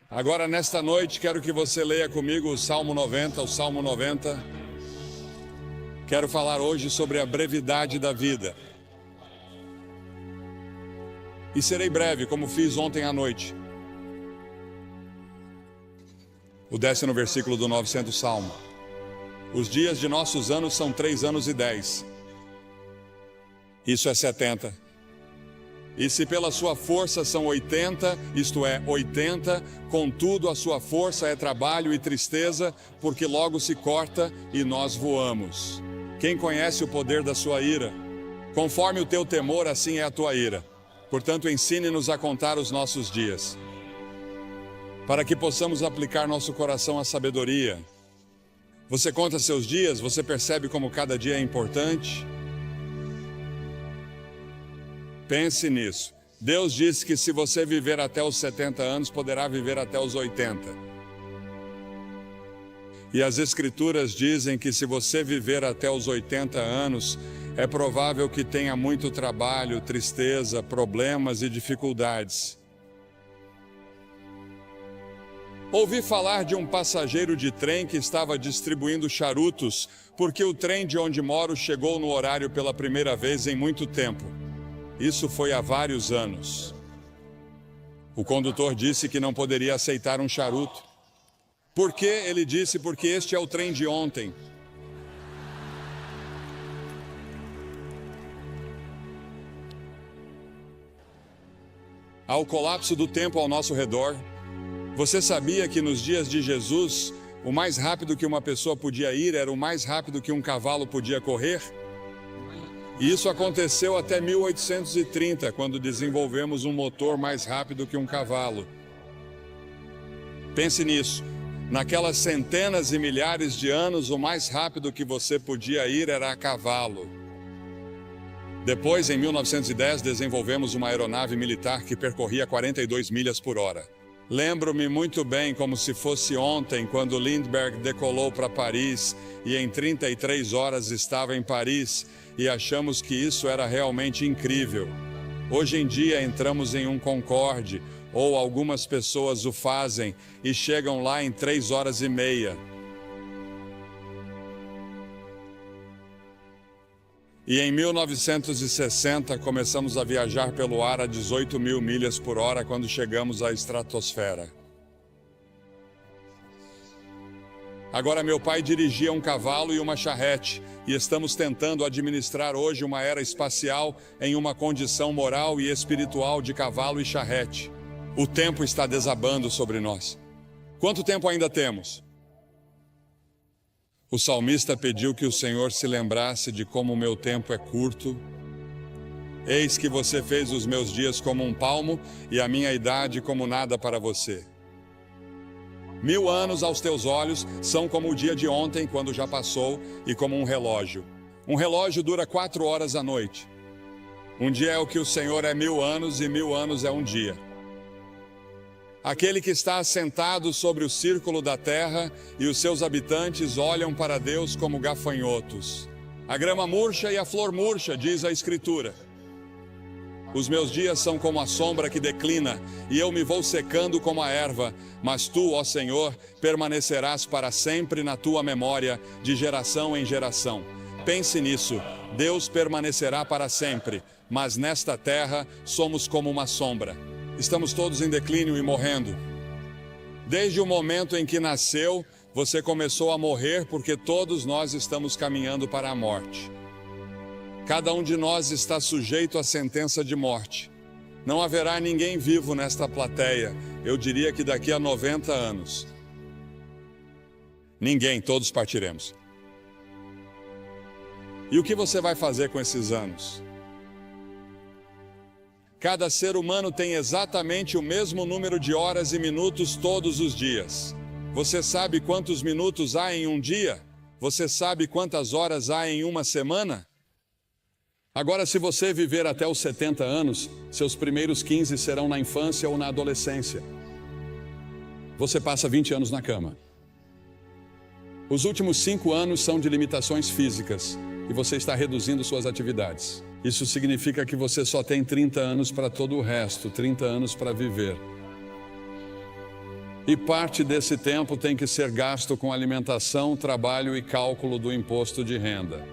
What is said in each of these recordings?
Agora, nesta noite, quero que você leia comigo o Salmo 90, o Salmo 90. Quero falar hoje sobre a brevidade da vida. E serei breve, como fiz ontem à noite. O 10º versículo do 900 Salmo. Os dias de nossos anos são 3 anos e 10. Isso é 70. E se pela sua força são 80, isto é, 80, contudo a sua força é trabalho e tristeza, porque logo se corta e nós voamos. Quem conhece o poder da sua ira? Conforme o teu temor, assim é a tua ira. Portanto, ensine-nos a contar os nossos dias, para que possamos aplicar nosso coração à sabedoria. Você conta seus dias? Você percebe como cada dia é importante? Pense nisso. Deus disse que se você viver até os 70 anos, poderá viver até os 80. E as Escrituras dizem que se você viver até os 80 anos, é provável que tenha muito trabalho, tristeza, problemas e dificuldades. Ouvi falar de um passageiro de trem que estava distribuindo charutos, porque o trem de onde moro chegou no horário pela primeira vez em muito tempo. Isso foi há vários anos. O condutor disse que não poderia aceitar um charuto. Por quê? Ele disse, porque este é o trem de ontem. Há o colapso do tempo ao nosso redor. Você sabia que nos dias de Jesus, o mais rápido que uma pessoa podia ir era o mais rápido que um cavalo podia correr? E isso aconteceu até 1830, quando desenvolvemos um motor mais rápido que um cavalo. Pense nisso. Naquelas centenas e milhares de anos, o mais rápido que você podia ir era a cavalo. Depois, em 1910, desenvolvemos uma aeronave militar que percorria 42 milhas por hora. Lembro-me muito bem, como se fosse ontem, quando Lindbergh decolou para Paris e em 33 horas estava em Paris, e achamos que isso era realmente incrível. Hoje em dia entramos em um Concorde, ou algumas pessoas o fazem, e chegam lá em 3 horas e meia. E em 1960 começamos a viajar pelo ar a 18 mil milhas por hora quando chegamos à estratosfera. Agora meu pai dirigia um cavalo e uma charrete, e estamos tentando administrar hoje uma era espacial em uma condição moral e espiritual de cavalo e charrete. O tempo está desabando sobre nós. Quanto tempo ainda temos? O salmista pediu que o Senhor se lembrasse de como o meu tempo é curto. Eis que você fez os meus dias como um palmo e a minha idade como nada para você. 1000 anos aos teus olhos são como o dia de ontem, quando já passou, e como um relógio. Um relógio dura 4 horas à noite. Um dia é o que o Senhor é 1000 anos e 1000 anos é um dia. Aquele que está assentado sobre o círculo da terra e os seus habitantes olham para Deus como gafanhotos. A grama murcha e a flor murcha, diz a Escritura. Os meus dias são como a sombra que declina, e eu me vou secando como a erva, mas tu, ó Senhor, permanecerás para sempre na tua memória, de geração em geração. Pense nisso, Deus permanecerá para sempre, mas nesta terra somos como uma sombra. Estamos todos em declínio e morrendo. Desde o momento em que nasceu, você começou a morrer, porque todos nós estamos caminhando para a morte. Cada um de nós está sujeito à sentença de morte. Não haverá ninguém vivo nesta plateia, eu diria que daqui a 90 anos. Ninguém, todos partiremos. E o que você vai fazer com esses anos? Cada ser humano tem exatamente o mesmo número de horas e minutos todos os dias. Você sabe quantos minutos há em um dia? Você sabe quantas horas há em uma semana? Agora, se você viver até os 70 anos, seus primeiros 15 serão na infância ou na adolescência. Você passa 20 anos na cama. Os últimos 5 anos são de limitações físicas e você está reduzindo suas atividades. Isso significa que você só tem 30 anos para todo o resto, 30 anos para viver. E parte desse tempo tem que ser gasto com alimentação, trabalho e cálculo do imposto de renda.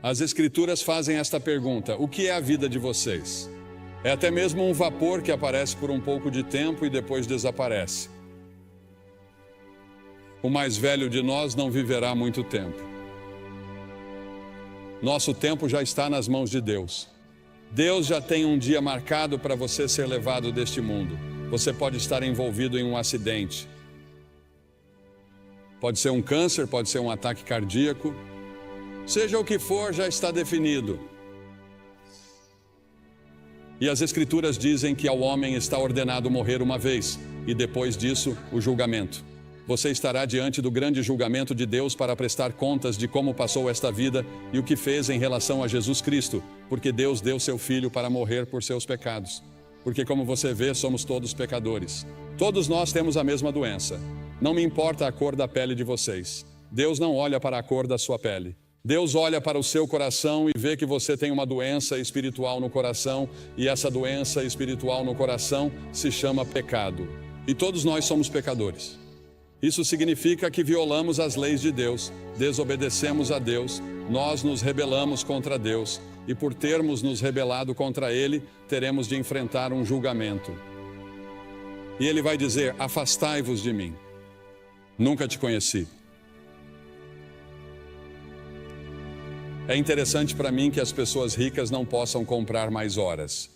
As Escrituras fazem esta pergunta: o que é a vida de vocês? É até mesmo um vapor que aparece por um pouco de tempo e depois desaparece. O mais velho de nós não viverá muito tempo. Nosso tempo já está nas mãos de Deus. Deus já tem um dia marcado para você ser levado deste mundo. Você pode estar envolvido em um acidente. Pode ser um câncer, pode ser um ataque cardíaco. Seja o que for, já está definido. E as Escrituras dizem que ao homem está ordenado morrer uma vez, e depois disso, o julgamento. Você estará diante do grande julgamento de Deus para prestar contas de como passou esta vida e o que fez em relação a Jesus Cristo, porque Deus deu seu Filho para morrer por seus pecados. Porque, como você vê, somos todos pecadores. Todos nós temos a mesma doença. Não me importa a cor da pele de vocês. Deus não olha para a cor da sua pele. Deus olha para o seu coração e vê que você tem uma doença espiritual no coração, e essa doença espiritual no coração se chama pecado. E todos nós somos pecadores. Isso significa que violamos as leis de Deus, desobedecemos a Deus, nós nos rebelamos contra Deus, e por termos nos rebelado contra Ele, teremos de enfrentar um julgamento. E Ele vai dizer: afastai-vos de mim. Nunca te conheci. É interessante para mim que as pessoas ricas não possam comprar mais horas.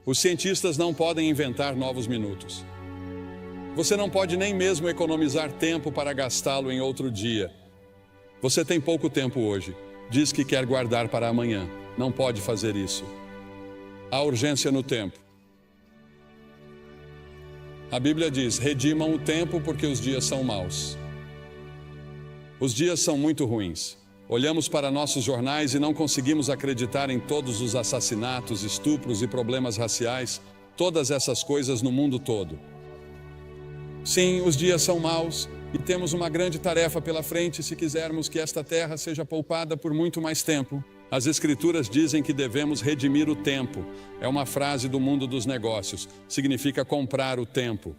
Os cientistas não podem inventar novos minutos. Você não pode nem mesmo economizar tempo para gastá-lo em outro dia. Você tem pouco tempo hoje. Diz que quer guardar para amanhã. Não pode fazer isso. Há urgência no tempo. A Bíblia diz: redimam o tempo porque os dias são maus. Os dias são muito ruins. Olhamos para nossos jornais e não conseguimos acreditar em todos os assassinatos, estupros e problemas raciais, todas essas coisas no mundo todo. Sim, os dias são maus e temos uma grande tarefa pela frente se quisermos que esta terra seja poupada por muito mais tempo. As Escrituras dizem que devemos redimir o tempo. É uma frase do mundo dos negócios. Significa comprar o tempo.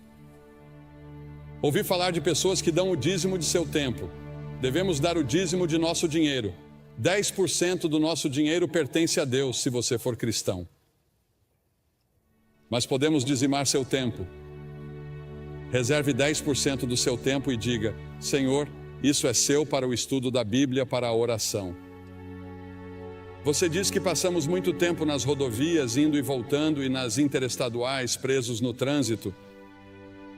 Ouvi falar de pessoas que dão o dízimo de seu tempo. Devemos dar o dízimo de nosso dinheiro. 10% do nosso dinheiro pertence a Deus, se você for cristão. Mas podemos dizimar seu tempo. Reserve 10% do seu tempo e diga: Senhor, isso é seu para o estudo da Bíblia, para a oração. Você diz que passamos muito tempo nas rodovias, indo e voltando, e nas interestaduais, presos no trânsito.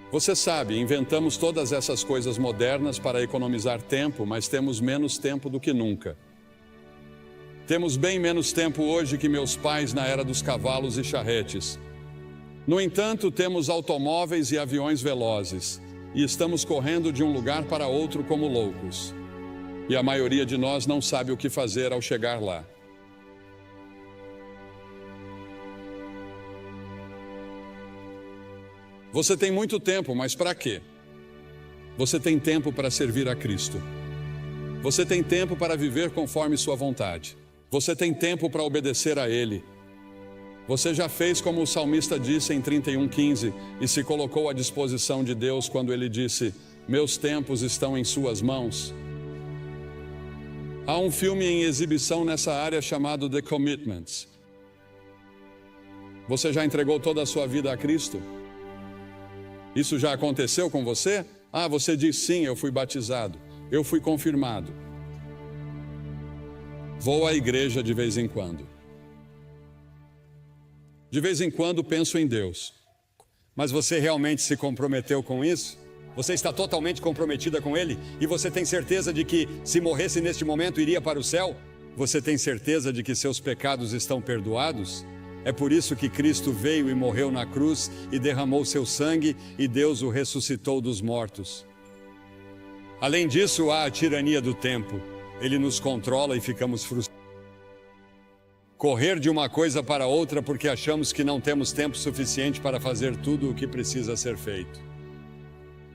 Você sabe, inventamos todas essas coisas modernas para economizar tempo, mas temos menos tempo do que nunca. Temos bem menos tempo hoje que meus pais na era dos cavalos e charretes. No entanto, temos automóveis e aviões velozes, e estamos correndo de um lugar para outro como loucos. E a maioria de nós não sabe o que fazer ao chegar lá. Você tem muito tempo, mas para quê? Você tem tempo para servir a Cristo. Você tem tempo para viver conforme sua vontade. Você tem tempo para obedecer a Ele. Você já fez como o salmista disse em 31:15 e se colocou à disposição de Deus quando ele disse: meus tempos estão em suas mãos. Há um filme em exibição nessa área chamado The Commitments. Você já entregou toda a sua vida a Cristo? Isso já aconteceu com você? Ah, você diz sim, eu fui batizado, eu fui confirmado. Vou à igreja de vez em quando. De vez em quando penso em Deus. Mas você realmente se comprometeu com isso? Você está totalmente comprometida com Ele? E você tem certeza de que, se morresse neste momento, iria para o céu? Você tem certeza de que seus pecados estão perdoados? É por isso que Cristo veio e morreu na cruz e derramou seu sangue e Deus o ressuscitou dos mortos. Além disso, há a tirania do tempo. Ele nos controla e ficamos frustrados. Correr de uma coisa para outra porque achamos que não temos tempo suficiente para fazer tudo o que precisa ser feito.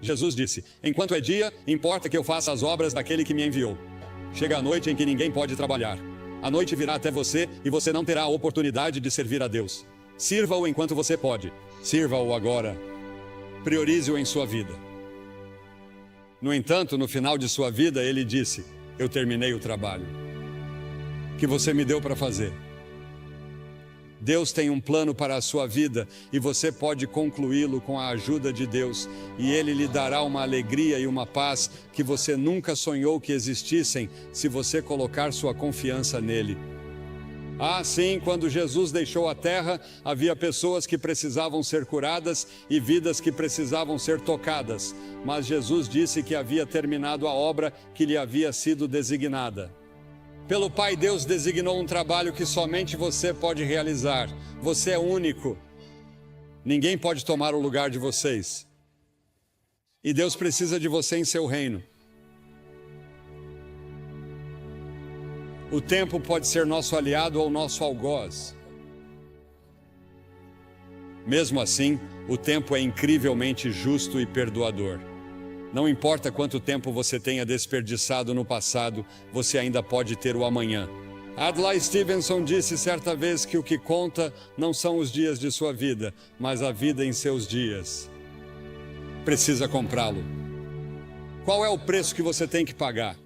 Jesus disse: enquanto é dia, importa que eu faça as obras daquele que me enviou. Chega a noite em que ninguém pode trabalhar. A noite virá até você e você não terá a oportunidade de servir a Deus. Sirva-o enquanto você pode. Sirva-o agora. Priorize-o em sua vida. No entanto, no final de sua vida, ele disse: eu terminei o trabalho que você me deu para fazer. Deus tem um plano para a sua vida e você pode concluí-lo com a ajuda de Deus, e Ele lhe dará uma alegria e uma paz que você nunca sonhou que existissem se você colocar sua confiança nele. Ah, sim, quando Jesus deixou a terra, havia pessoas que precisavam ser curadas e vidas que precisavam ser tocadas, mas Jesus disse que havia terminado a obra que lhe havia sido designada. Pelo Pai, Deus designou um trabalho que somente você pode realizar. Você é único. Ninguém pode tomar o lugar de vocês. E Deus precisa de você em seu reino. O tempo pode ser nosso aliado ou nosso algoz. Mesmo assim, o tempo é incrivelmente justo e perdoador. Não importa quanto tempo você tenha desperdiçado no passado, você ainda pode ter o amanhã. Adlai Stevenson disse certa vez que o que conta não são os dias de sua vida, mas a vida em seus dias. Precisa comprá-lo. Qual é o preço que você tem que pagar?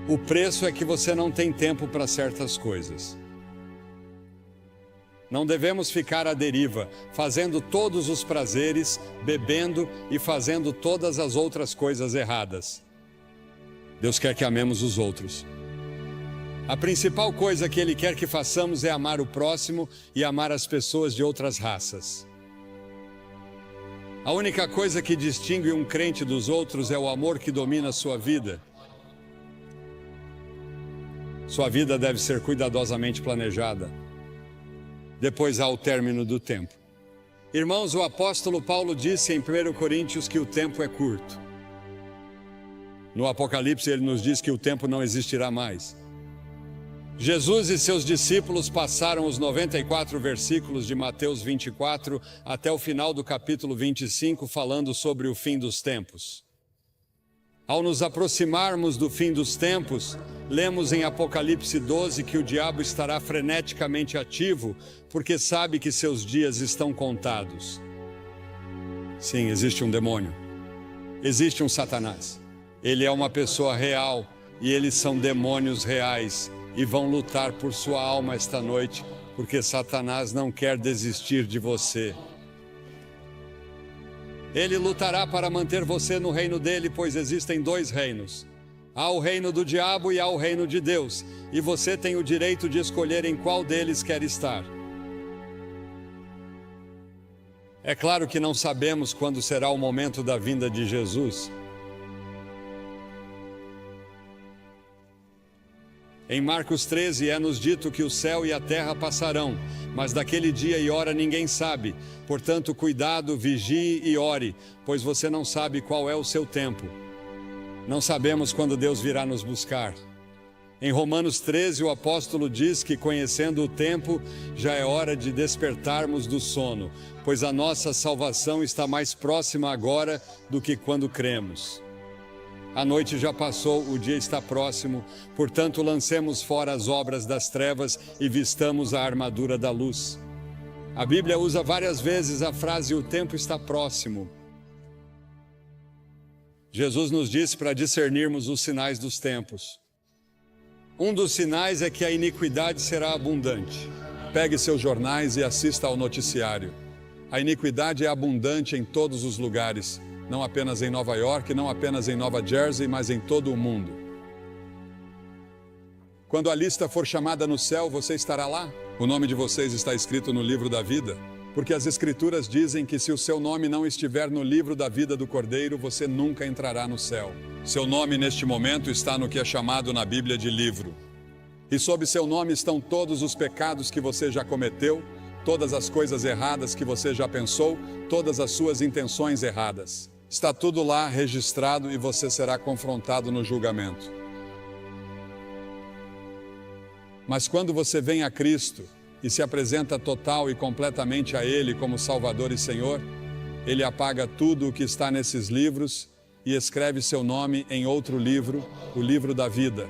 O preço é que você não tem tempo para certas coisas. Não devemos ficar à deriva, fazendo todos os prazeres, bebendo e fazendo todas as outras coisas erradas. Deus quer que amemos os outros. A principal coisa que Ele quer que façamos é amar o próximo e amar as pessoas de outras raças. A única coisa que distingue um crente dos outros é o amor que domina a sua vida. Sua vida deve ser cuidadosamente planejada. Depois há o término do tempo. Irmãos, o apóstolo Paulo disse em 1 Coríntios que o tempo é curto. No Apocalipse ele nos diz que o tempo não existirá mais. Jesus e seus discípulos passaram os 94 versículos de Mateus 24 até o final do capítulo 25 falando sobre o fim dos tempos. Ao nos aproximarmos do fim dos tempos, lemos em Apocalipse 12 que o diabo estará freneticamente ativo, porque sabe que seus dias estão contados. Sim, existe um demônio. Existe um Satanás. Ele é uma pessoa real e eles são demônios reais e vão lutar por sua alma esta noite, porque Satanás não quer desistir de você. Ele lutará para manter você no reino dele, pois existem dois reinos. Há o reino do diabo e há o reino de Deus, e você tem o direito de escolher em qual deles quer estar. É claro que não sabemos quando será o momento da vinda de Jesus. Em Marcos 13 é-nos dito que o céu e a terra passarão, mas daquele dia e hora ninguém sabe. Portanto, cuidado, vigie e ore, pois você não sabe qual é o seu tempo. Não sabemos quando Deus virá nos buscar. Em Romanos 13, o apóstolo diz que, conhecendo o tempo, já é hora de despertarmos do sono, pois a nossa salvação está mais próxima agora do que quando cremos. A noite já passou, o dia está próximo, portanto lancemos fora as obras das trevas e vistamos a armadura da luz. A Bíblia usa várias vezes a frase "o tempo está próximo". Jesus nos disse para discernirmos os sinais dos tempos. Um dos sinais é que a iniquidade será abundante. Pegue seus jornais e assista ao noticiário. A iniquidade é abundante em todos os lugares. Não apenas em Nova York, não apenas em Nova Jersey, mas em todo o mundo. Quando a lista for chamada no céu, você estará lá? O nome de vocês está escrito no livro da vida? Porque as Escrituras dizem que se o seu nome não estiver no livro da vida do Cordeiro, você nunca entrará no céu. Seu nome neste momento está no que é chamado na Bíblia de livro. E sob seu nome estão todos os pecados que você já cometeu, todas as coisas erradas que você já pensou, todas as suas intenções erradas. Está tudo lá registrado e você será confrontado no julgamento. Mas quando você vem a Cristo e se apresenta total e completamente a Ele como Salvador e Senhor, Ele apaga tudo o que está nesses livros e escreve seu nome em outro livro, o livro da vida.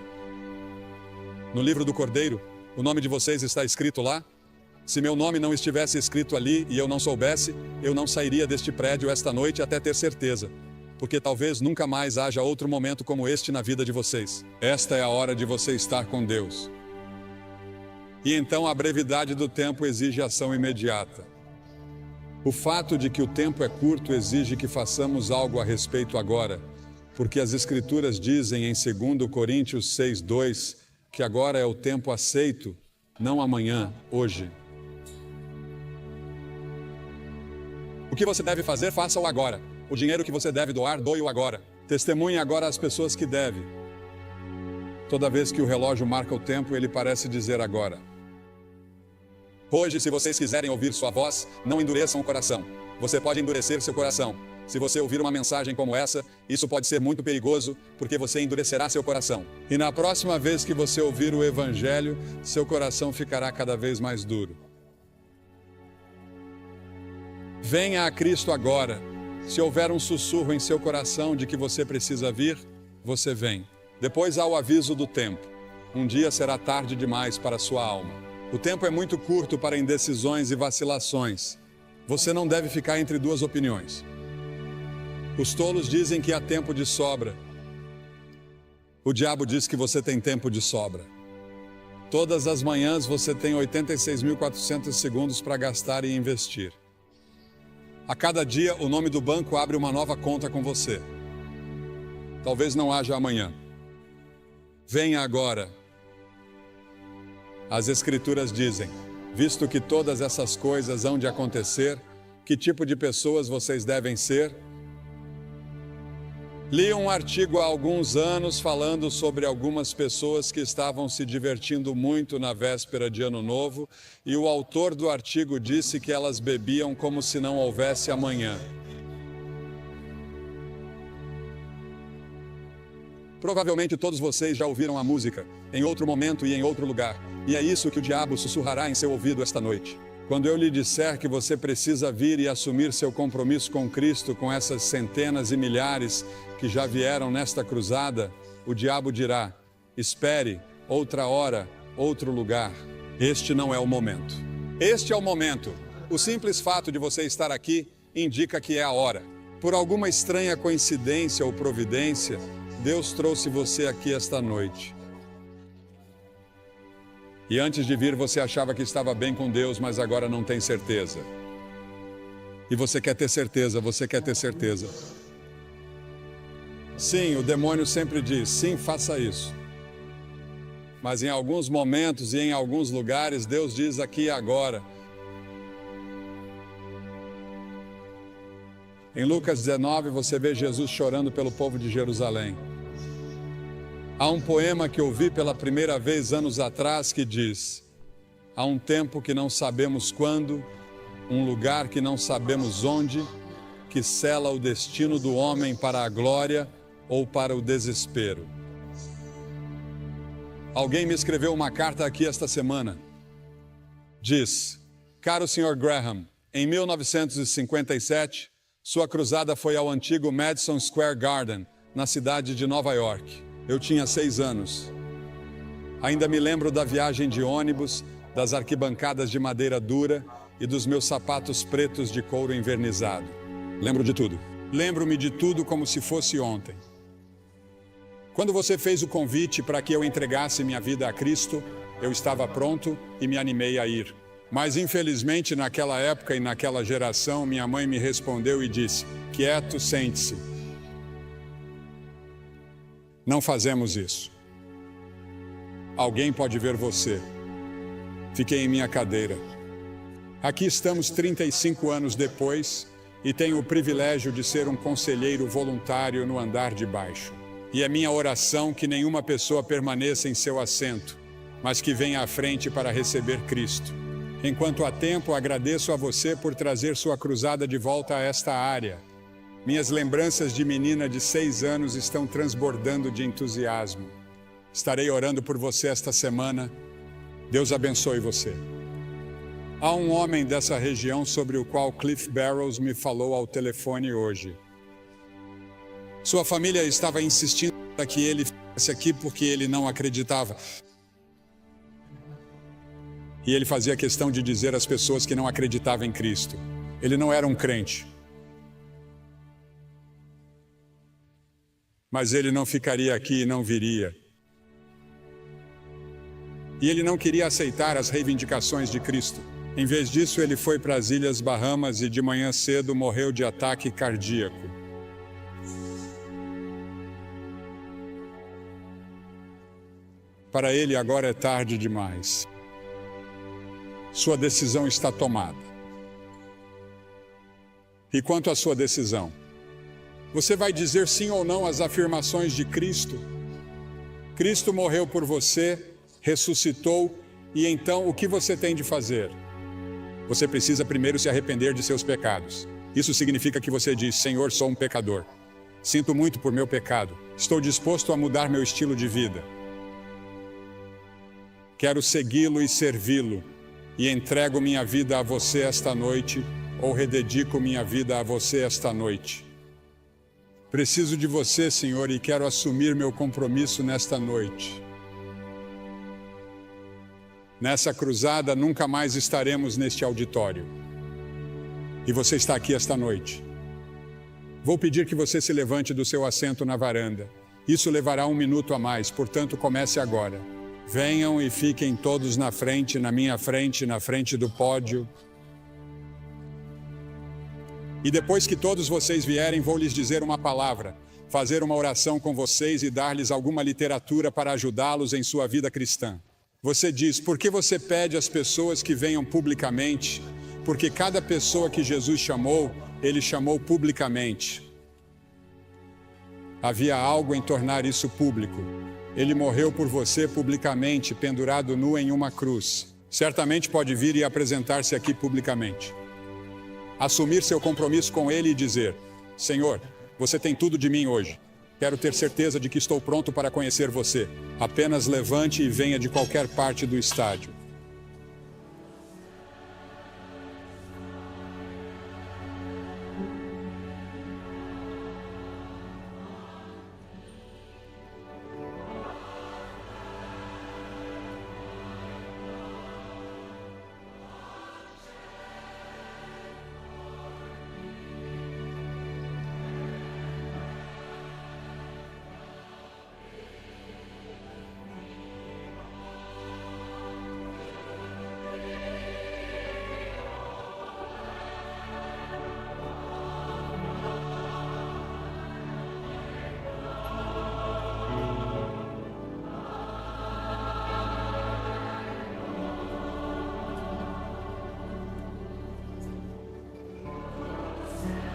No livro do Cordeiro, O nome de vocês está escrito lá? Se meu nome não estivesse escrito ali e eu não soubesse, eu não sairia deste prédio esta noite até ter certeza. Porque talvez nunca mais haja outro momento como este na vida de vocês. Esta é a hora de você estar com Deus. E então a brevidade do tempo exige ação imediata. O fato de que o tempo é curto exige que façamos algo a respeito agora, porque as Escrituras dizem em 2 Coríntios 6:2 que agora é o tempo aceito, não amanhã, hoje. O que você deve fazer, faça-o agora. O dinheiro que você deve doar, doe-o agora. Testemunhe agora às pessoas que deve. Toda vez que o relógio marca o tempo, ele parece dizer agora. Hoje, se vocês quiserem ouvir sua voz, não endureçam o coração. Você pode endurecer seu coração. Se você ouvir uma mensagem como essa, isso pode ser muito perigoso, porque você endurecerá seu coração. E na próxima vez que você ouvir o Evangelho, seu coração ficará cada vez mais duro. Venha a Cristo agora. Se houver um sussurro em seu coração de que você precisa vir, você vem. Depois há o aviso do tempo. Um dia será tarde demais para sua alma. O tempo é muito curto para indecisões e vacilações. Você não deve ficar entre duas opiniões. Os tolos dizem que há tempo de sobra. O diabo diz que você tem tempo de sobra. Todas as manhãs você tem 86.400 segundos para gastar e investir. A cada dia, o nome do banco abre uma nova conta com você. Talvez não haja amanhã. Venha agora. As Escrituras dizem, visto que todas essas coisas hão de acontecer, que tipo de pessoas vocês devem ser? Li um artigo há alguns anos falando sobre algumas pessoas que estavam se divertindo muito na véspera de Ano Novo, e o autor do artigo disse que elas bebiam como se não houvesse amanhã. Provavelmente todos vocês já ouviram a música, em outro momento e em outro lugar, e é isso que o diabo sussurrará em seu ouvido esta noite. Quando eu lhe disser que você precisa vir e assumir seu compromisso com Cristo, com essas centenas e milhares que já vieram nesta cruzada, o diabo dirá, espere, outra hora, outro lugar. Este não é o momento. Este é o momento. O simples fato de você estar aqui indica que é a hora. Por alguma estranha coincidência ou providência, Deus trouxe você aqui esta noite. E antes de vir você achava que estava bem com Deus, mas agora não tem certeza. E você quer ter certeza, você quer ter certeza. Sim, o demônio sempre diz, sim, faça isso. Mas em alguns momentos e em alguns lugares, Deus diz aqui e agora. Em Lucas 19, você vê Jesus chorando pelo povo de Jerusalém. Há um poema que ouvi pela primeira vez anos atrás que diz: há um tempo que não sabemos quando, um lugar que não sabemos onde, que sela o destino do homem para a glória ou para o desespero. Alguém me escreveu uma carta aqui esta semana. Diz: caro Sr. Graham, em 1957, sua cruzada foi ao antigo Madison Square Garden, na cidade de Nova York. Eu tinha 6 anos. Ainda me lembro da viagem de ônibus, das arquibancadas de madeira dura e dos meus sapatos pretos de couro envernizado. Lembro de tudo. Lembro-me de tudo como se fosse ontem. Quando você fez o convite para que eu entregasse minha vida a Cristo, eu estava pronto e me animei a ir. Mas infelizmente naquela época e naquela geração, minha mãe me respondeu e disse: quieto, sente-se. Não fazemos isso. Alguém pode ver você. Fiquei em minha cadeira. Aqui estamos 35 anos depois e tenho o privilégio de ser um conselheiro voluntário no andar de baixo. E é minha oração que nenhuma pessoa permaneça em seu assento, mas que venha à frente para receber Cristo. Enquanto há tempo, agradeço a você por trazer sua cruzada de volta a esta área. Minhas lembranças de menina de 6 anos estão transbordando de entusiasmo. Estarei orando por você esta semana. Deus abençoe você. Há um homem dessa região sobre o qual Cliff Barrows me falou ao telefone hoje. Sua família estava insistindo para que ele ficasse aqui porque ele não acreditava. E ele fazia questão de dizer às pessoas que não acreditavam em Cristo. Ele não era um crente. Mas ele não ficaria aqui e não viria. E ele não queria aceitar as reivindicações de Cristo. Em vez disso, ele foi para as Ilhas Bahamas e de manhã cedo morreu de ataque cardíaco. Para ele agora é tarde demais. Sua decisão está tomada. E quanto à sua decisão? Você vai dizer sim ou não às afirmações de Cristo? Cristo morreu por você, ressuscitou, e então o que você tem de fazer? Você precisa primeiro se arrepender de seus pecados. Isso significa que você diz: Senhor, sou um pecador. Sinto muito por meu pecado. Estou disposto a mudar meu estilo de vida. Quero segui-lo e servi-lo. E entrego minha vida a você esta noite, ou rededico minha vida a você esta noite. Preciso de você, Senhor, e quero assumir meu compromisso nesta noite. Nessa cruzada, nunca mais estaremos neste auditório. E você está aqui esta noite. Vou pedir que você se levante do seu assento na varanda. Isso levará 1 minuto a mais, portanto, comece agora. Venham e fiquem todos na frente, na minha frente, na frente do pódio. E depois que todos vocês vierem, vou lhes dizer uma palavra, fazer uma oração com vocês e dar-lhes alguma literatura para ajudá-los em sua vida cristã. Você diz: por que você pede às pessoas que venham publicamente? Porque cada pessoa que Jesus chamou, ele chamou publicamente. Havia algo em tornar isso público. Ele morreu por você publicamente, pendurado nu em uma cruz. Certamente pode vir e apresentar-se aqui publicamente. Assumir seu compromisso com ele e dizer: Senhor, você tem tudo de mim hoje. Quero ter certeza de que estou pronto para conhecer você. Apenas levante e venha de qualquer parte do estádio.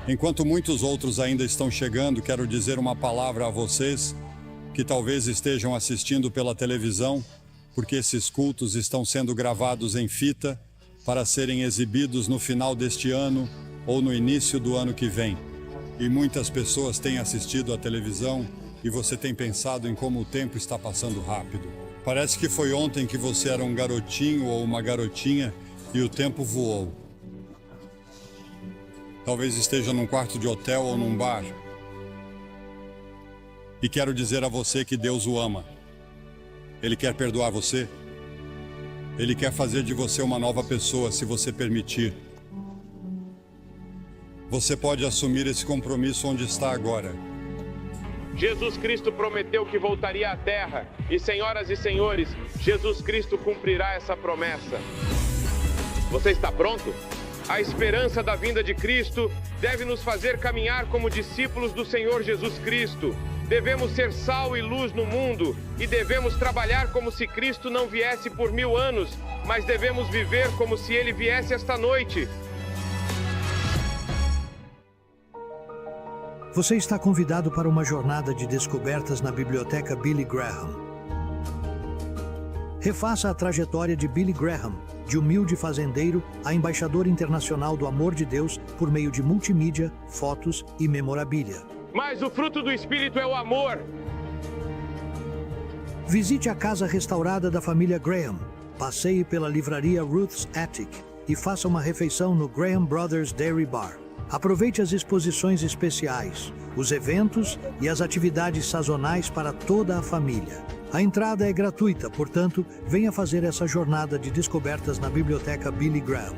Enquanto muitos outros ainda estão chegando, quero dizer uma palavra a vocês que talvez estejam assistindo pela televisão, porque esses cultos estão sendo gravados em fita para serem exibidos no final deste ano ou no início do ano que vem. E muitas pessoas têm assistido à televisão e você tem pensado em como o tempo está passando rápido. Parece que foi ontem que você era um garotinho ou uma garotinha e o tempo voou. Talvez esteja num quarto de hotel ou num bar. E quero dizer a você que Deus o ama. Ele quer perdoar você. Ele quer fazer de você uma nova pessoa, se você permitir. Você pode assumir esse compromisso onde está agora. Jesus Cristo prometeu que voltaria à Terra. E, senhoras e senhores, Jesus Cristo cumprirá essa promessa. Você está pronto? A esperança da vinda de Cristo deve nos fazer caminhar como discípulos do Senhor Jesus Cristo. Devemos ser sal e luz no mundo e devemos trabalhar como se Cristo não viesse por 1000 anos, mas devemos viver como se Ele viesse esta noite. Você está convidado para uma jornada de descobertas na Biblioteca Billy Graham. Refaça a trajetória de Billy Graham, de humilde fazendeiro a embaixador internacional do amor de Deus por meio de multimídia, fotos e memorabilia. Mas o fruto do Espírito é o amor. Visite a casa restaurada da família Graham, passeie pela livraria Ruth's Attic e faça uma refeição no Graham Brothers Dairy Bar. Aproveite as exposições especiais, os eventos e as atividades sazonais para toda a família. A entrada é gratuita, portanto, venha fazer essa jornada de descobertas na Biblioteca Billy Graham.